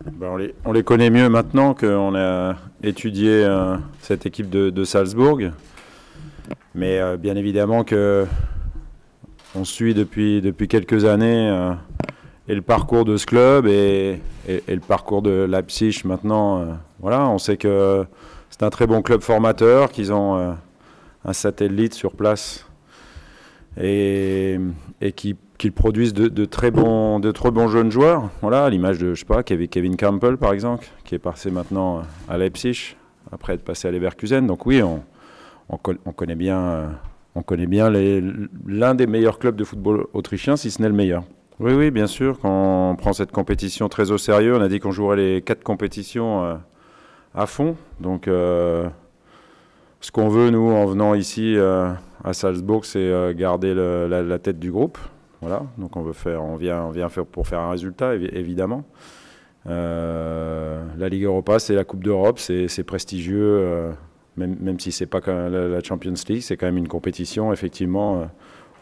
Ben, on les connaît mieux maintenant qu'on a étudié cette équipe de Salzbourg. Mais bien évidemment que on suit depuis quelques années et le parcours de ce club et le parcours de Leipzig maintenant. Voilà, on sait que c'est un très bon club formateur, qu'ils ont un satellite sur place et qu'ils produisent de très bons jeunes joueurs. Voilà, à l'image de, je sais pas, Kevin Campbell par exemple, qui est passé maintenant à Leipzig après être passé à Leverkusen. Donc oui, on connaît bien, l'un des meilleurs clubs de football autrichien, si ce n'est le meilleur. Oui, oui, bien sûr, quand on prend cette compétition très au sérieux, on a dit qu'on jouerait les 4 compétitions à fond. Donc ce qu'on veut, nous, en venant ici à Salzbourg, c'est garder la tête du groupe. Voilà, donc on vient faire pour faire un résultat, évidemment. La Ligue Europa, c'est la Coupe d'Europe, c'est prestigieux, même si c'est pas la Champions League, c'est quand même une compétition, effectivement,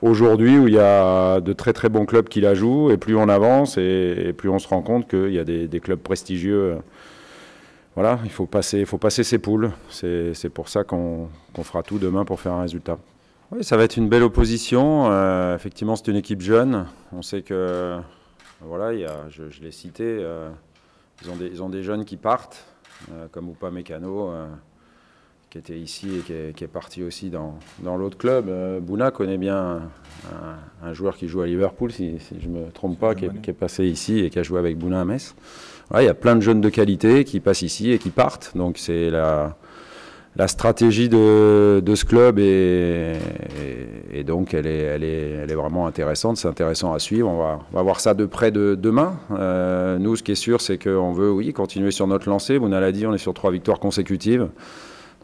aujourd'hui où il y a de très très bons clubs qui la jouent, et plus on avance, et plus on se rend compte qu'il y a des clubs prestigieux. Voilà, il faut passer ces poules. C'est pour ça qu'on fera tout demain pour faire un résultat. Oui, ça va être une belle opposition. Effectivement, c'est une équipe jeune. On sait que, voilà, je l'ai cité, ils ont des jeunes qui partent, comme Upamecano, qui était ici et qui est parti aussi dans l'autre club. Bouna connaît bien un joueur qui joue à Liverpool, si je ne me trompe pas, qui est passé ici et qui a joué avec Bouna à Metz. Voilà, il y a plein de jeunes de qualité qui passent ici et qui partent. Donc c'est la stratégie de ce club et donc elle est vraiment intéressante. C'est intéressant à suivre. On va voir ça de près demain. Nous, ce qui est sûr, c'est qu'on veut, oui, continuer sur notre lancée. Bouna l'a dit, on est sur 3 victoires consécutives.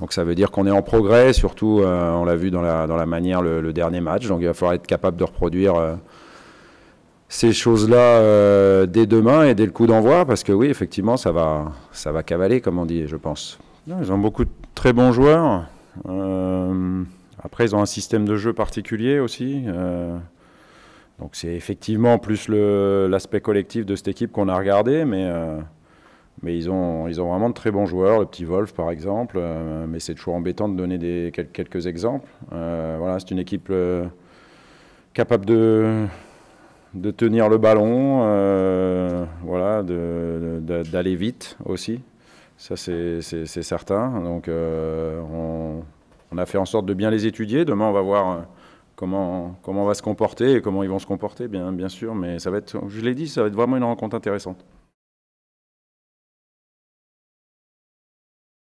Donc ça veut dire qu'on est en progrès, surtout on l'a vu dans la manière le dernier match. Donc il va falloir être capable de reproduire ces choses-là dès demain et dès le coup d'envoi, parce que oui, effectivement, ça va cavaler, comme on dit, je pense. Non, ils ont beaucoup de très bons joueurs. Après, ils ont un système de jeu particulier aussi. Donc c'est effectivement plus l'aspect collectif de cette équipe qu'on a regardé, mais ils ont vraiment de très bons joueurs, le petit Wolf par exemple, mais c'est toujours embêtant de donner quelques exemples. Voilà, c'est une équipe capable de tenir le ballon, voilà, d'aller vite aussi, ça c'est certain. Donc on a fait en sorte de bien les étudier. Demain on va voir comment on va se comporter et comment ils vont se comporter, bien sûr, mais ça va être, je l'ai dit, ça va être vraiment une rencontre intéressante.